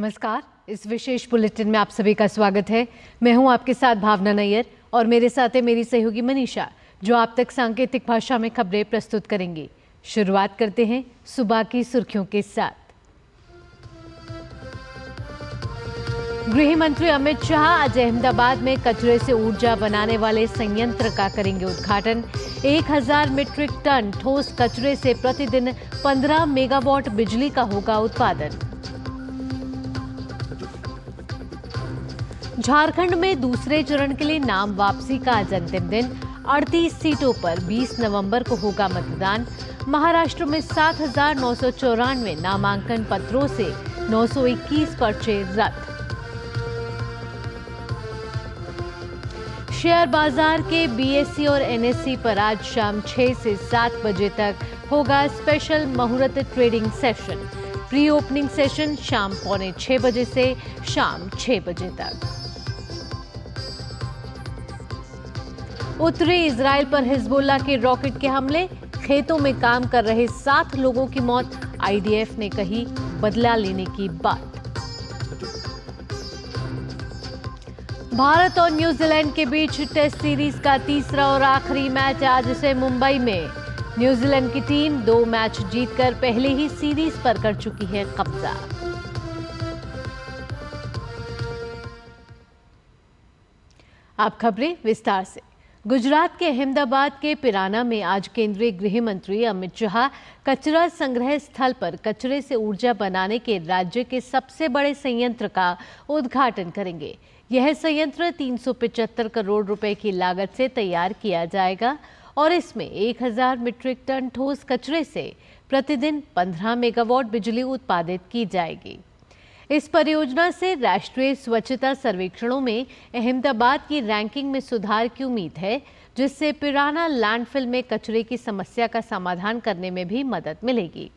नमस्कार। इस विशेष बुलेटिन में आप सभी का स्वागत है। मैं हूं आपके साथ भावना नैयर और मेरे साथ है मेरी सहयोगी मनीषा, जो आप तक सांकेतिक भाषा में खबरें प्रस्तुत करेंगी। शुरुआत करते हैं सुबह की सुर्खियों के साथ। गृह मंत्री अमित शाह आज अहमदाबाद में कचरे से ऊर्जा बनाने वाले संयंत्र का करेंगे उद्घाटन। 1000 मीट्रिक टन ठोस कचरे से प्रतिदिन 15 मेगावाट बिजली का होगा उत्पादन। झारखंड में दूसरे चरण के लिए नाम वापसी का आज अंतिम दिन। 38 सीटों पर 20 नवंबर को होगा मतदान। महाराष्ट्र में 7,994 नामांकन पत्रों से 921 पर्चे रद्द। शेयर बाजार के बीएसई और एनएसई पर आज शाम 6 से 7 बजे तक होगा स्पेशल मुहूर्त trading session. Pre opening session शाम 5:45 बजे से शाम 6 बजे तक। उत्तरी इजराइल पर हिजबुल्लाह के रॉकेट के हमले, खेतों में काम कर रहे 7 लोगों की मौत। आईडीएफ ने कही बदला लेने की बात। भारत और न्यूजीलैंड के बीच टेस्ट सीरीज का तीसरा और आखिरी मैच आज से मुंबई में। न्यूजीलैंड की टीम 2 मैच जीतकर पहले ही सीरीज पर कर चुकी है कब्जा। अब खबरें विस्तार से। गुजरात के अहमदाबाद के पिराना में आज केंद्रीय गृह मंत्री अमित शाह कचरा संग्रह स्थल पर कचरे से ऊर्जा बनाने के राज्य के सबसे बड़े संयंत्र का उद्घाटन करेंगे। यह संयंत्र 375 करोड़ रुपए की लागत से तैयार किया जाएगा और इसमें 1000 मीट्रिक टन ठोस कचरे से प्रतिदिन 15 मेगावाट बिजली उत्पादित की जाएगी। इस परियोजना से राष्ट्रीय स्वच्छता सर्वेक्षणों में अहमदाबाद की रैंकिंग में सुधार की उम्मीद है, जिससे पिराना लैंडफिल में कचरे की समस्या का समाधान करने में भी मदद मिलेगी।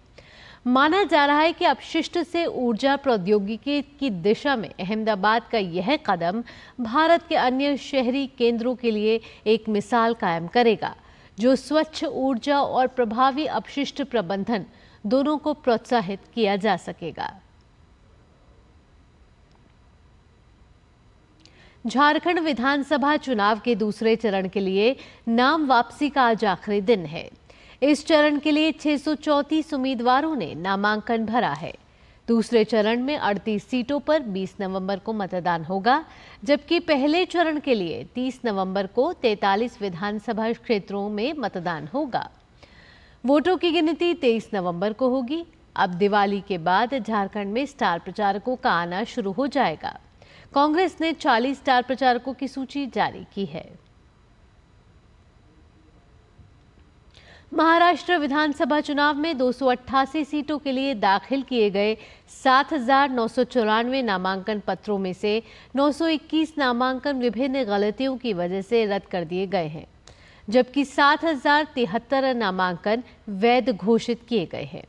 माना जा रहा है कि अपशिष्ट से ऊर्जा प्रौद्योगिकी की दिशा में अहमदाबाद का यह कदम भारत के अन्य शहरी केंद्रों के लिए एक मिसाल कायम करेगा, जो स्वच्छ ऊर्जा और प्रभावी अपशिष्ट प्रबंधन दोनों को प्रोत्साहित किया जा सकेगा। झारखंड विधानसभा चुनाव के दूसरे चरण के लिए नाम वापसी का आज आखिरी दिन है। इस चरण के लिए 634 उम्मीदवारों ने नामांकन भरा है। दूसरे चरण में 38 सीटों पर 20 नवंबर को मतदान होगा, जबकि पहले चरण के लिए 30 नवंबर को 43 विधानसभा क्षेत्रों में मतदान होगा। वोटों की गिनती 23 नवंबर को होगी। अब दिवाली के बाद झारखंड में स्टार प्रचारकों का आना शुरू हो जाएगा। कांग्रेस ने 40 स्टार प्रचारकों की सूची जारी की है। महाराष्ट्र विधानसभा चुनाव में 288 सीटों के लिए दाखिल किए गए 7,994 नामांकन पत्रों में से 921 नामांकन विभिन्न गलतियों की वजह से रद्द कर दिए गए हैं, जबकि 7,073 नामांकन वैध घोषित किए गए हैं।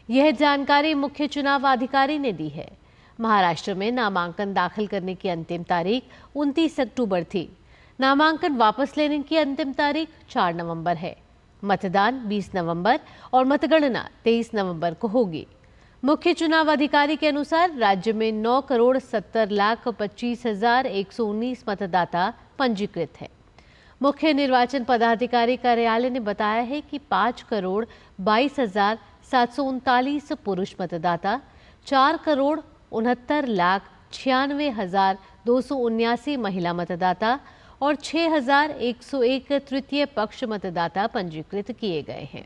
यह जानकारी मुख्य चुनाव अधिकारी ने दी है। महाराष्ट्र में नामांकन दाखिल करने की अंतिम तारीख 29 अक्टूबर थी। नामांकन वापस लेने की अंतिम तारीख 4 नवंबर है। मतदान 20 नवंबर और मतगणना 23 नवंबर को होगी। मुख्य चुनाव अधिकारी के अनुसार राज्य में 9,70,25,119 मतदाता पंजीकृत हैं। मुख्य निर्वाचन पदाधिकारी कार्यालय ने बताया है कि 5,22,739 पुरुष मतदाता, 4,69,96,279 महिला मतदाता और 6,101 तृतीय पक्ष मतदाता पंजीकृत किए गए हैं।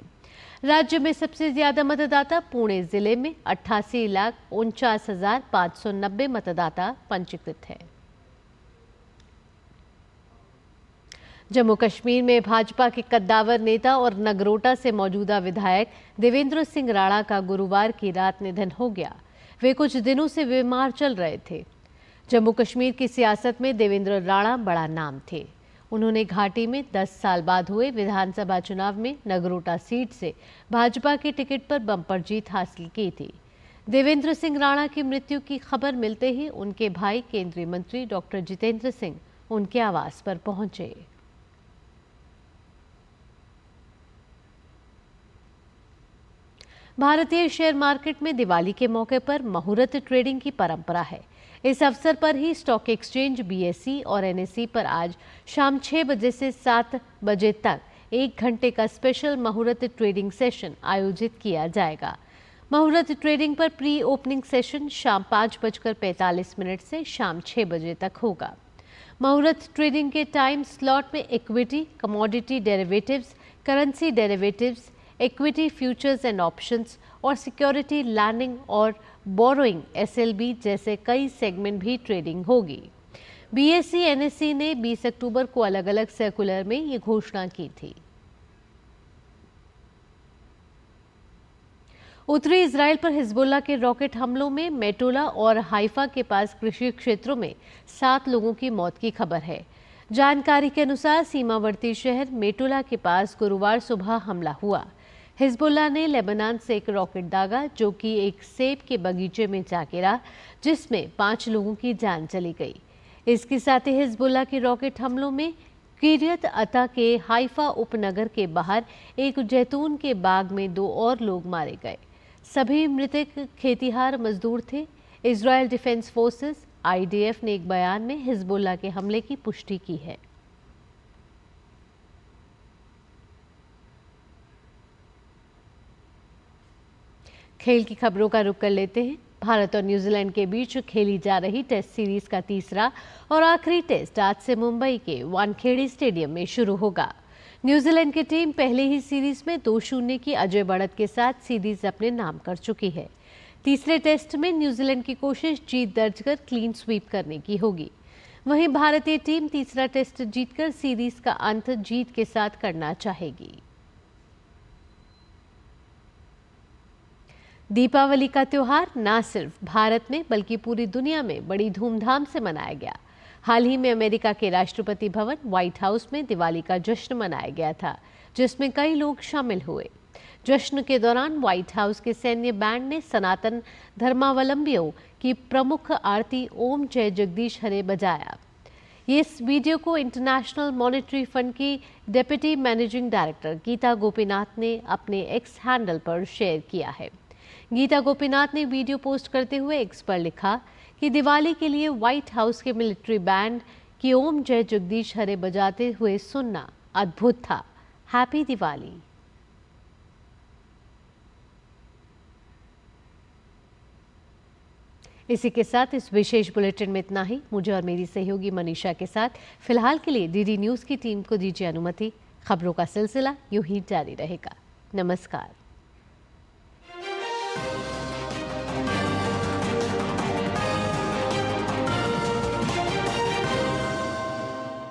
राज्य में सबसे ज्यादा मतदाता पुणे जिले में 88,49,590 मतदाता पंजीकृत हैं। जम्मू कश्मीर में भाजपा के कद्दावर नेता और नगरोटा से मौजूदा विधायक देवेंद्र सिंह राणा का गुरुवार की रात निधन हो गया। वे कुछ दिनों से बीमार चल रहे थे। जम्मू कश्मीर की सियासत में देवेंद्र राणा बड़ा नाम थे। उन्होंने घाटी में 10 साल बाद हुए विधानसभा चुनाव में नगरोटा सीट से भाजपा के टिकट पर बम्पर जीत हासिल की थी। देवेंद्र सिंह राणा की मृत्यु की खबर मिलते ही उनके भाई केंद्रीय मंत्री डॉक्टर जितेंद्र सिंह उनके आवास पर पहुंचे। भारतीय शेयर मार्केट में दिवाली के मौके पर मुहूर्त ट्रेडिंग की परंपरा है। इस अवसर पर ही स्टॉक एक्सचेंज बीएसई और एनएसई पर आज शाम 6 बजे से 7 बजे तक 1 घंटे का स्पेशल मुहूर्त ट्रेडिंग सेशन आयोजित किया जाएगा। मुहूर्त ट्रेडिंग पर प्री ओपनिंग सेशन शाम 5:45 से शाम 6 बजे तक होगा। मुहूर्त ट्रेडिंग के टाइम स्लॉट में equity, commodity derivatives, currency derivatives, equity futures and options और सिक्योरिटी लैंडिंग और बोरोइंग एसएलबी जैसे कई सेगमेंट भी ट्रेडिंग होगी। बीएसई एनएसई ने 20 अक्टूबर को अलग अलग सर्कुलर में ये घोषणा की थी। उत्तरी इजराइल पर हिजबुल्लाह के रॉकेट हमलों में मेटोला और हाइफा के पास कृषि क्षेत्रों में 7 लोगों की मौत की खबर है। जानकारी के अनुसार सीमावर्ती शहर मेटोला के पास गुरुवार सुबह हमला हुआ। हिजबुल्लाह ने लेबनान से एक रॉकेट दागा जो कि एक सेब के बगीचे में जा गिरा, जिसमें 5 लोगों की जान चली गई। इसके साथ ही हिजबुल्लाह के रॉकेट हमलों में किरियत अता के हाइफा उपनगर के बाहर एक जैतून के बाग में 2 और लोग मारे गए। सभी मृतक खेतिहार मजदूर थे। इजराइल डिफेंस फोर्सेस आईडीएफ ने एक बयान में हिजबुल्लाह के हमले की पुष्टि की है। खेल की खबरों का रुख कर लेते हैं। भारत और न्यूजीलैंड के बीच खेली जा रही टेस्ट सीरीज का तीसरा और आखिरी टेस्ट आज से मुंबई के वानखेड़े स्टेडियम में शुरू होगा। न्यूजीलैंड की टीम पहले ही सीरीज में 2-0 की अजय बढ़त के साथ सीरीज अपने नाम कर चुकी है। तीसरे टेस्ट में न्यूजीलैंड की कोशिश जीत दर्ज कर क्लीन स्वीप करने की होगी। वहीं भारतीय टीम तीसरा टेस्ट जीतकर सीरीज का अंत जीत के साथ करना चाहेगी। दीपावली का त्योहार न सिर्फ भारत में बल्कि पूरी दुनिया में बड़ी धूमधाम से मनाया गया। हाल ही में अमेरिका के राष्ट्रपति भवन व्हाइट हाउस में दिवाली का जश्न मनाया गया था, जिसमें कई लोग शामिल हुए। जश्न के दौरान व्हाइट हाउस के सैन्य बैंड ने सनातन धर्मावलंबियों की प्रमुख आरती ओम जय जगदीश हरे बजाया। इस वीडियो को इंटरनेशनल मॉनेटरी फंड की deputy managing director Gita Gopinath ने अपने एक्स हैंडल पर शेयर किया है। गीता गोपीनाथ ने वीडियो पोस्ट करते हुए एक्स पर लिखा कि दिवाली के लिए व्हाइट हाउस के मिलिट्री बैंड की ओम जय जगदीश हरे बजाते हुए सुनना अद्भुत था। हैप्पी दिवाली। इसी के साथ इस विशेष बुलेटिन में इतना ही। मुझे और मेरी सहयोगी मनीषा के साथ फिलहाल के लिए डीडी न्यूज की टीम को दीजिए अनुमति। खबरों का सिलसिला यूं ही जारी रहेगा। नमस्कार।